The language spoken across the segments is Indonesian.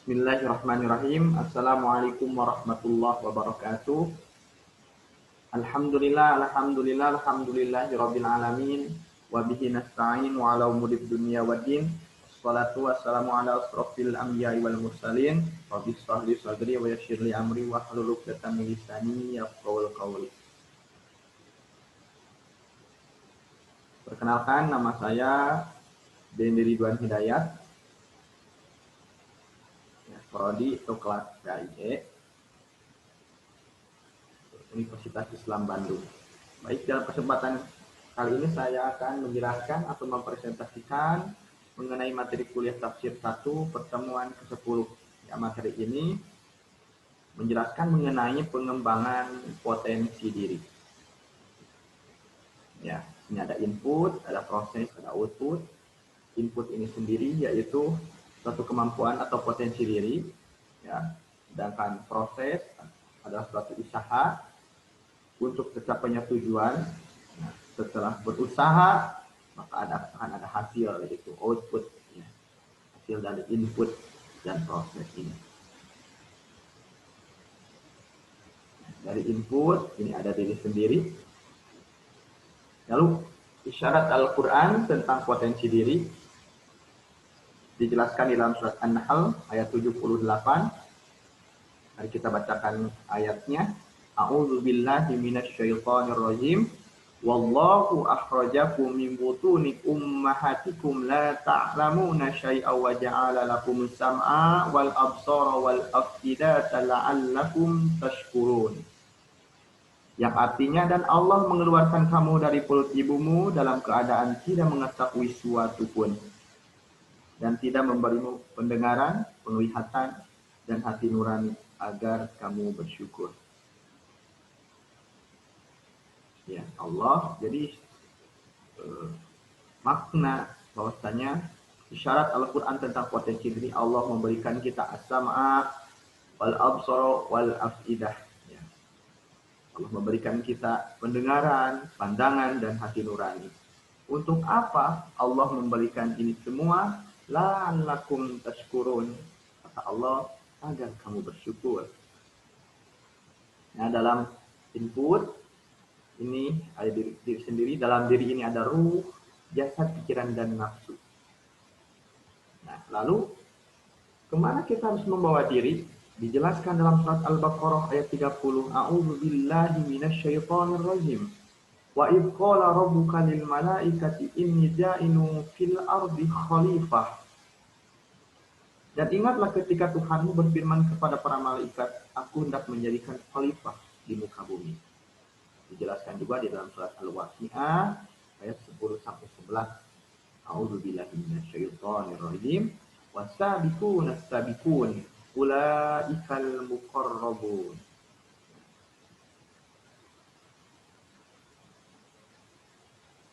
Bismillahirrahmanirrahim. Assalamualaikum warahmatullahi wabarakatuh. Alhamdulillahirabbil alamin wa bihi nasta'in wa ala umuri dunya waddin. Wassalatu wassalamu ala asrofil anbiya'i wal mursalin. Rabbi shrah li sadri wa yassir li amri wa hlul 'uqdatam min lisani yafqahul qawli. Perkenalkan, nama saya Dendi Ridwan Hidayat. Prodi atau kelas KIE Universitas Islam Bandung. Baik, dalam kesempatan kali ini saya akan menjelaskan atau mempresentasikan mengenai materi kuliah tafsir 1 pertemuan ke-10. Ya, materi ini menjelaskan mengenai pengembangan potensi diri. Ya, ini ada input, ada proses, ada output. Input ini sendiri yaitu suatu kemampuan atau potensi diri, ya. Sedangkan proses adalah suatu usaha untuk tercapainya tujuan. Nah, setelah berusaha maka akan ada hasil, yaitu output, ya. Hasil dari input dan proses ini. Dari input ini ada diri sendiri. Lalu isyarat Al-Quran tentang potensi diri dijelaskan di dalam surat An-Nahl ayat 78. Mari kita bacakan ayatnya. A'udzubillahi minasyaitonirrajim. Wallahu akhrajakum min butuni ummahatikum la ta'lamuna syai'an wa ja'ala lakumus sam'a wal absara wal afidata la'allakum tashkurun. Yang artinya, dan Allah mengeluarkan kamu dari perut ibumu dalam keadaan tidak mengetahui suatu pun, dan tidak memberimu pendengaran, penglihatan, dan hati nurani agar kamu bersyukur. Ya, Allah, jadi makna bahwasanya isyarat Al-Quran tentang potensi diri, Allah memberikan kita as-sam'a wal absara wal afidah. Ya. Allah memberikan kita pendengaran, pandangan, dan hati nurani. Untuk apa Allah memberikan ini semua? La'allakum tashkurun, kata Allah, agar kamu bersyukur. Nah, dalam input ini ada diri sendiri, dalam diri ini ada ruh, jasad, pikiran, dan nafsu. Nah, lalu kemana kita harus membawa diri? Dijelaskan dalam surat Al-Baqarah ayat 30. A'udzubillahi minasyaitonirrajim. Wa idh qala rabbuka lil malaikati inni ja'ilun fil ardi khalifah. Dan ingatlah ketika Tuhanmu berfirman kepada para malaikat, aku hendak menjadikan khalifah di muka bumi. Dijelaskan juga di dalam surat Al-Waqi'ah ayat 10 sampai 11. A'udzubillahi minasyaitonirrajim. Wasabiquna as-sabiqun ulaikal muqarrabun.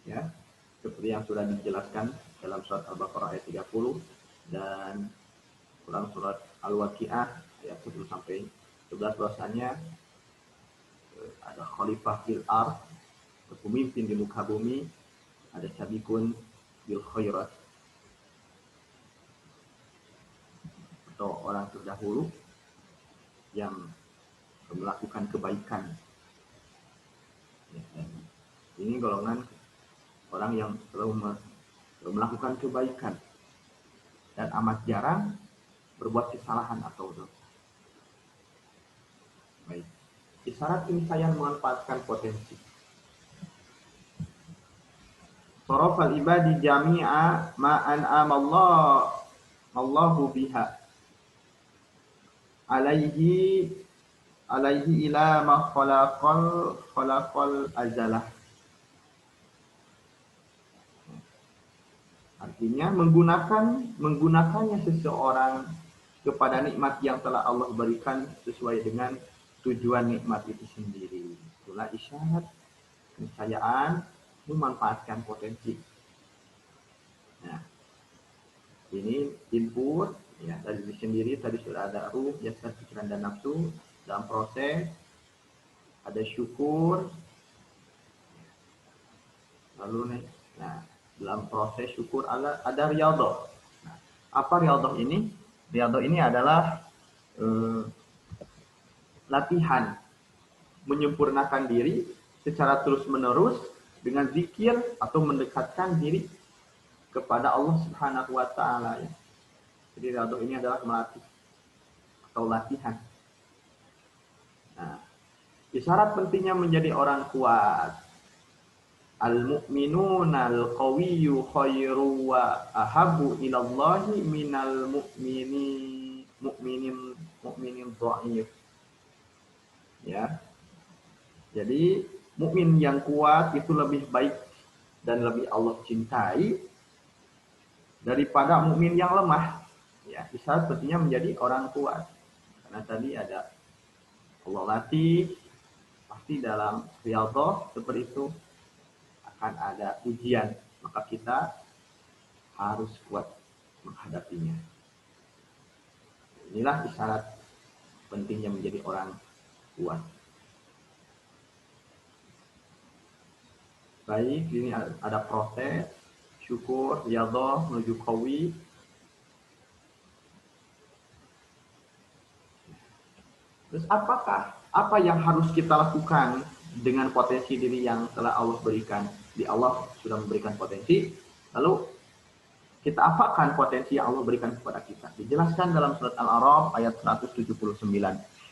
Ya, seperti yang sudah dijelaskan dalam surat Al-Baqarah ayat 30 dan dalam surat Al-Waqi'ah ayat 10 sampai 11, bahwasanya ada khalifah fil ard, pemimpin di muka bumi, ada sabiqun bil khairat atau orang terdahulu yang melakukan kebaikan. Ya, ini golongan orang yang selalu melakukan kebaikan dan amat jarang berbuat kesalahan atau dosa. Baik, isyarat ini saya memanfaatkan potensi. Sarafal ibadi jami'a ma an'ama Allahu biha alaihi ila ma khalaqal azalah. Artinya menggunakannya seseorang kepada nikmat yang telah Allah berikan sesuai dengan tujuan nikmat itu sendiri. Itulah isyarat keniscayaan memanfaatkan potensi. Nah, ini input, ya, dari diri sendiri. Tadi sudah ada ruh, jasad, pikiran, dan nafsu. Dalam proses ada syukur. Lalu nih, nah, dalam proses syukur ada riyadhah. Nah, apa riyadhah ini? Riyadhah ini adalah latihan menyempurnakan diri secara terus-menerus dengan zikir atau mendekatkan diri kepada Allah Subhanahu wa taala ya. Jadi riyadhah ini adalah melatih atau latihan. Nah, isyarat pentingnya menjadi orang kuat. Al-mu'minuna al-qawiyyu khairu wa ahabbu ilallahi minal mu'minin dha'if. Ya. Jadi mukmin yang kuat itu lebih baik dan lebih Allah cintai daripada mukmin yang lemah. Ya, isyarat pentingnya menjadi orang kuat. Karena tadi ada Allah latih, pasti dalam riyadhah seperti itu akan ada ujian, maka kita harus kuat menghadapinya. Inilah isyarat pentingnya menjadi orang kuat. Baik, ini ada proses, syukur, riyadhah menuju qawi. Terus apa yang harus kita lakukan dengan potensi diri yang telah Allah berikan? Di Allah sudah memberikan potensi, lalu kita apakan potensi yang Allah berikan kepada kita? Dijelaskan dalam surat Al-A'raf ayat 179.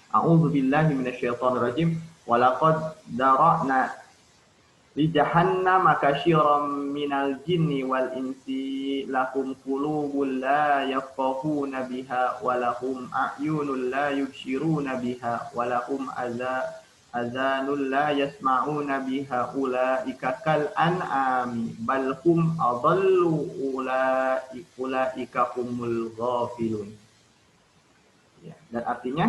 A'udzu billahi minasyaitonir rajim. Wa laqad dara'na li jahannama katsiran minal jinni wal insi lahum qulubun la yafqahuna biha wa lahum a'yunun la yubsiruna biha wa lahum azanul la yasma'una biha ulaika kal an'ami bal hum adallu ulaika humul ghafilun. Ya, dan artinya,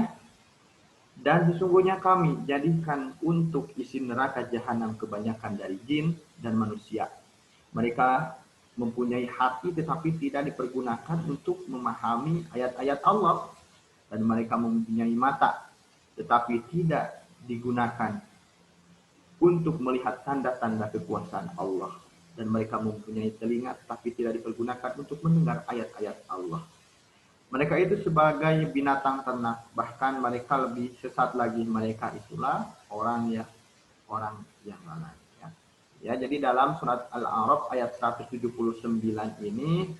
dan sesungguhnya kami jadikan untuk isi neraka jahanam kebanyakan dari jin dan manusia. Mereka mempunyai hati tetapi tidak dipergunakan untuk memahami ayat-ayat Allah, dan mereka mempunyai mata tetapi tidak digunakan untuk melihat tanda-tanda kekuasaan Allah, dan mereka mempunyai telinga tetapi tidak dipergunakan untuk mendengar ayat-ayat Allah. Mereka itu sebagai binatang ternak, bahkan mereka lebih sesat lagi. Mereka itulah orang yang lalai. Ya, jadi dalam surat Al-A'raf ayat 179 ini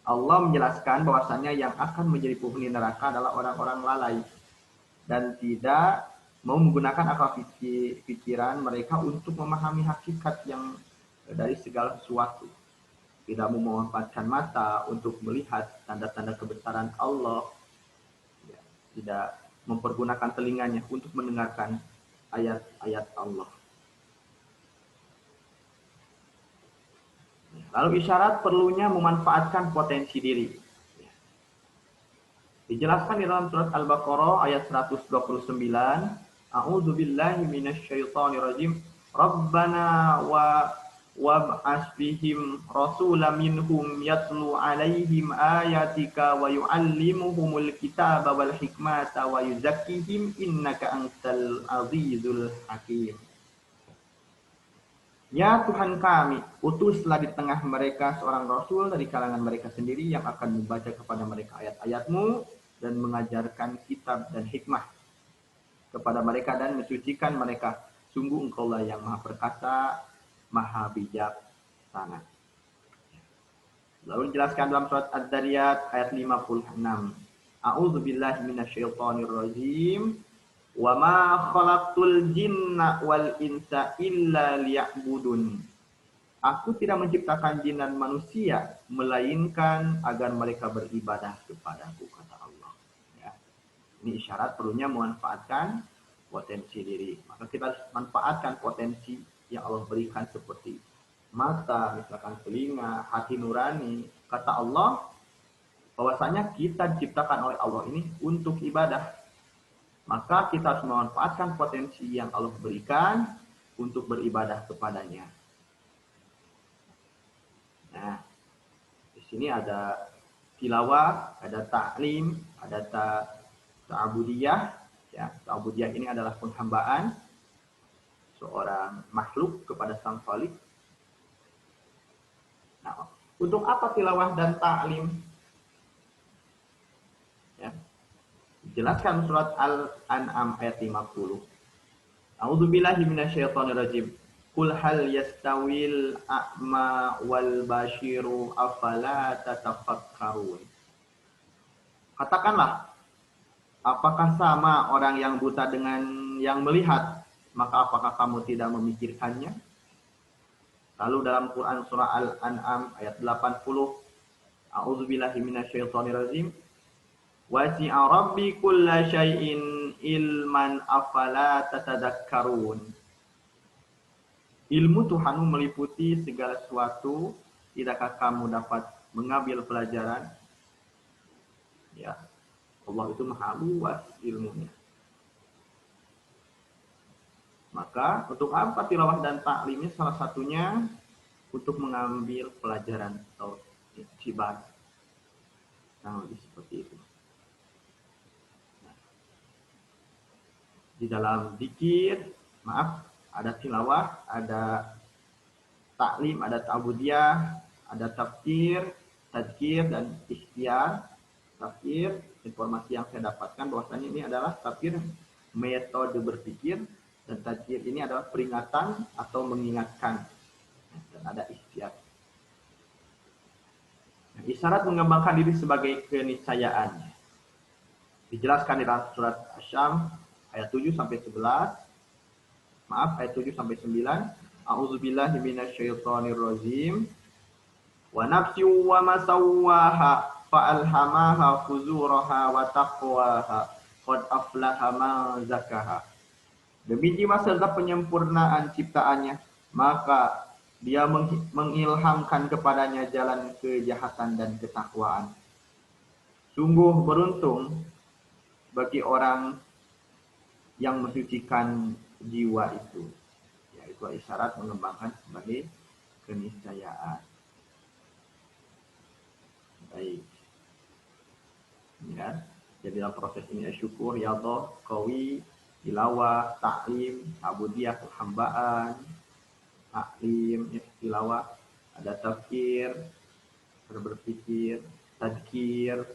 Allah menjelaskan bahwasanya yang akan menjadi penghuni neraka adalah orang-orang lalai dan tidak mau menggunakan akal pikiran mereka untuk memahami hakikat yang dari segala sesuatu. Tidak mau memanfaatkan mata untuk melihat tanda-tanda kebesaran Allah. Ya, tidak mempergunakan telinganya untuk mendengarkan ayat-ayat Allah. Lalu isyarat perlunya memanfaatkan potensi diri. Dijelaskan di dalam surat Al-Baqarah ayat 129, A'udzu billahi minasyaitonir rajim. Rabbana wab'ats fihim rasulan minhum yatlu 'alaihim ayatika wa yu'allimuhumul kitaba wal hikmata wa yuzakkihim innaka antal azizul hakim. Ya Tuhan kami, utuslah di tengah mereka seorang rasul dari kalangan mereka sendiri yang akan membaca kepada mereka ayat-ayat-Mu dan mengajarkan kitab dan hikmah kepada mereka dan mensucikan mereka. Sungguh Engkaulah yang Maha Perkasa, Maha Bijaksana. Lalu dijelaskan dalam surat Ad-Dariyat ayat 56. A'udzu billahi minasyaitonir rajim. Wa ma khalaqtul jinna wal insa illa liya'budun. Aku tidak menciptakan jin dan manusia melainkan agar mereka beribadah kepadaku, kata Allah. Ya. Ini isyarat perlunya memanfaatkan potensi diri. Maka kita harus manfaatkan potensi yang Allah berikan seperti mata, misalkan telinga, hati nurani. Kata Allah bahwasanya kita diciptakan oleh Allah ini untuk ibadah. Maka kita harus memanfaatkan potensi yang Allah berikan untuk beribadah kepadanya. Nah, di sini ada tilawah, ada ta'lim, ada ta'budiyah. Ya, ta'budiyah ini adalah penghambaan seorang makhluk kepada Sang Khalik. Nah, untuk apa tilawah dan ta'lim? Jelaskan surat Al-An'am ayat 50. A'udzubillahi minasyaitonirrajim. Qul hal yastawil a'ma wal basyiru afala tatafakkarun. Katakanlah, apakah sama orang yang buta dengan yang melihat? Maka apakah kamu tidak memikirkannya? Lalu dalam Quran surah Al-An'am ayat 80, A'udzubillahi minasyaitonirrajim. Wasi'a rabbi kulla syai'in ilman afala tatadakkarun. Ilmu Tuhanmu meliputi segala sesuatu, tidakkah kamu dapat mengambil pelajaran? Ya, Allah itu maha luas ilmunya. Maka untuk apa tilawah dan taklimnya? Salah satunya untuk mengambil pelajaran atau iktibar. Nah, lebih seperti itu. Nah, di dalam zikir, ada tilawah, ada taklim, ada ta'budiyah, ada tafsir, tadzkir, dan ikhtiar. Tafsir, informasi yang saya dapatkan bahwasanya ini adalah tafsir metode berpikir, dan tadzkir ini adalah peringatan atau mengingatkan. Dan ada ikhtiar. Nah, isyarat mengembangkan diri sebagai keniscayaan. Dijelaskan di dalam surat Asy-Syams ayat 7 sampai 11. Ayat 7 sampai 9. A'udzubillahi minasyaitonirrajim. Wa nafsi wa ma sawwaha fa'alhamaha fujuraha wa taqwaha qad aflaha man zakaha. Demi jiwa serta penyempurnaan ciptaannya, maka dia mengilhamkan kepadanya jalan kejahatan dan ketakwaan. Sungguh beruntung bagi orang yang mensucikan jiwa itu. Yaitu isyarat mengembangkan sebagai keniscayaan. Baik. Ya, jadi dalam proses ini syukur, yadhah, qawi, tilawah, ta'lim, ta'budiyah, hambaan, taklim, tilawah, ada tafsir, berpikir, tadzkir,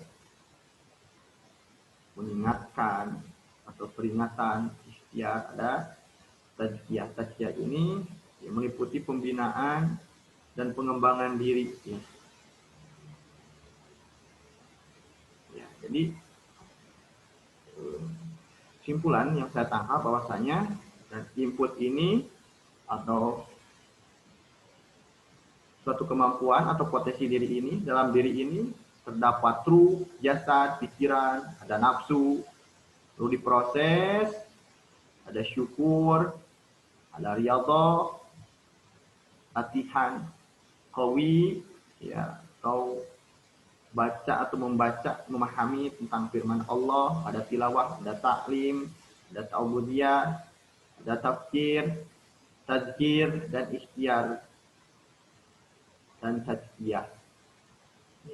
mengingatkan atau peringatan, ikhtiar, ada tadzkiyah. Tadzkiyah ini meliputi pembinaan dan pengembangan diri. Ya, jadi kesimpulan yang saya tangkap bahwasanya input ini atau suatu kemampuan atau potensi diri ini, dalam diri ini terdapat ruh, jasad, pikiran, ada nafsu, lalu diproses, ada syukur, ada riyadhah, latihan qawi, ya, atau baca atau membaca, memahami tentang firman Allah, ada tilawah, ada taklim, ada ta'budiyah, ada tafsir, tadzkir, dan ikhtiar dan tadzkiyah.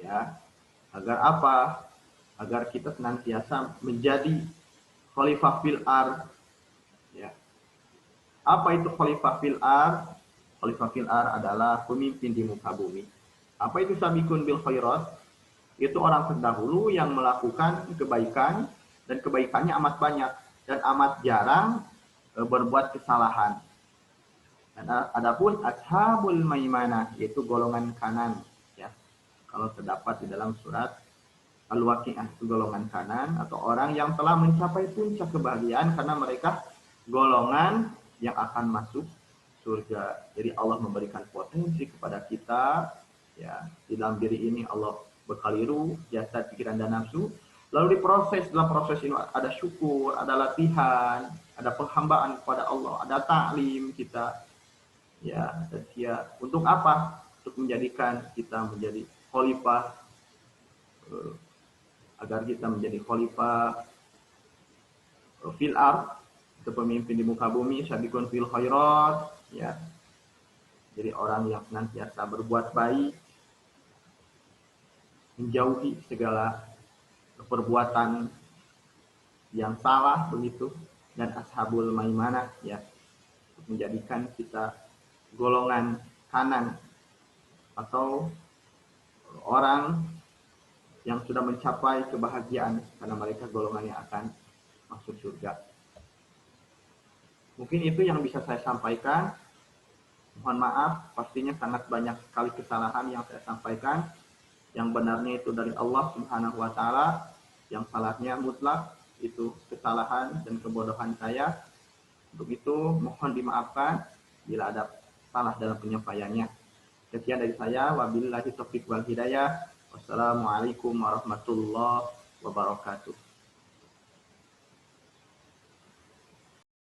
Ya, agar apa? Agar kita senantiasa menjadi khalifah fil ard. Ya. Apa itu khalifah fil ard? Khalifah fil ard adalah pemimpin di muka bumi. Apa itu sabiqun bil khairat? Itu orang terdahulu yang melakukan kebaikan, dan kebaikannya amat banyak dan amat jarang berbuat kesalahan. Dan adapun ashabul maimanah, yaitu golongan kanan, ya. Kalau terdapat di dalam surat Al-Waqi'ah, itu golongan kanan atau orang yang telah mencapai puncak kebahagiaan karena mereka golongan yang akan masuk surga. Jadi Allah memberikan potensi kepada kita, ya. Di dalam diri ini Allah bekali ruh, jasad, pikiran, dan nafsu. Lalu diproses, dalam proses ini ada syukur, ada latihan, ada penghambaan kepada Allah, ada taklim kita. Ya, untuk apa? Untuk menjadikan kita menjadi khalifah, agar kita menjadi khalifah fil ard, itu pemimpin di muka bumi, sabiqun fil khairat, ya. Jadi orang yang senantiasa berbuat baik, menjauhi segala perbuatan yang salah begitu, dan ashabul maimanah, ya, untuk menjadikan kita golongan kanan atau orang yang sudah mencapai kebahagiaan karena mereka golongan yang akan masuk surga. Mungkin itu yang bisa saya sampaikan. Mohon maaf, pastinya sangat banyak sekali kesalahan yang saya sampaikan. Yang benarnya itu dari Allah Subhanahu wa taala, yang salahnya mutlak itu kesalahan dan kebodohan saya. Untuk itu mohon dimaafkan bila ada salah dalam penyampaiannya. Sekian dari saya, wabillahi taufiq wal hidayah. Wassalamualaikum warahmatullahi wabarakatuh.